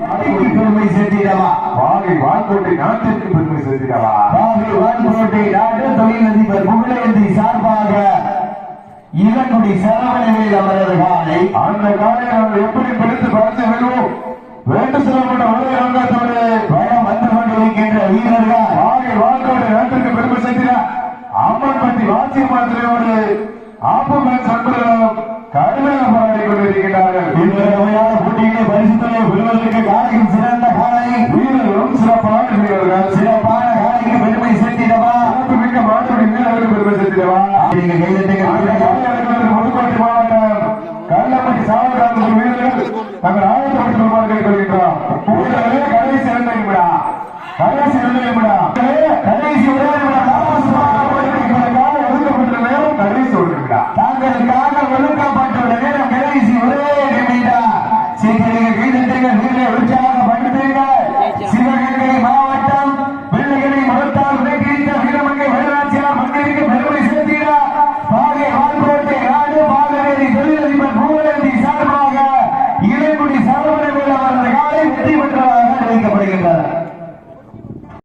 பெருமை சேர்த்திடவா வாகை வான்கோட்டை நாட்டிற்கு பெருமை சேர்த்திடவா வாகை வான்கோட்டை நாட்டு தொழிலதிபர் புகழேந்தி சார்பாக இளங்குடி சரவணையில் அவரது காலை அந்த காலை நாங்கள் எப்படி பிடித்து பறித்து வெல்வோம் வேண்டு செல்லப்பட்ட உலகத்தோடு பயம் வந்து கொண்டிருக்கின்ற வீரர்கள் வாகை வான்கோட்டை நாட்டிற்கு பெருமை சேர்த்தினார் அம்மன் பற்றி வாசியமாத்திரையோடு ஆப்பமன் சண்பர்களும் கடுமையாக போராடி கொண்டிருக்கிறார்கள். இந்த வகையான போட்டியிலே பரிசுத்தலை பெறுவதற்கு காலையும் சிறந்த காலை வீரர்களும் சிறப்பான வீரர்கள் சிறப்பான காலைக்கு பெருமை சேர்த்திடவா மிக்க மாற்றுடைய வீரர்களுக்கு பெருமை சேர்த்திடவா புதுக்கோட்டை மாவட்டம் கள்ளப்பட்டி சாவகால வீரர்கள் தங்கள் ஆயுதப்பட்டு வருமாறு கேட்டுக்கொள்கின்றோம். கடைசி 2 நிமிடம் கடைசி 2 நிமிடம் கடைசி ஒதுக்கப்பட்ட நேரம் கடைசி 1 நிமிடம் தாங்களுக்காக ஒழுக்கப்பட்டுள்ள நேரம் கடைசி ஒரே நிமிடம். சீக்கிரம் கைதட்டுங்கள், வீரரை உற்சாகப்படுத்துங்கள். சிவகங்கை மாவட்டம் வெள்ளையனை மறுத்தால் உடைக்கின்ற வீரமங்கை வரலாற்றியார் மண்ணிற்கு பெருமை சேர்க்கிறார். பாகை வான்கோட்டை நாடு பாகவேரி தொழிலதிபர் புகழேந்தி சார்பாக இளங்குடி சரவணவேல் அவரது காலை வெற்றி பெற்றதாக அறிவிக்கப்படுகின்றனர்.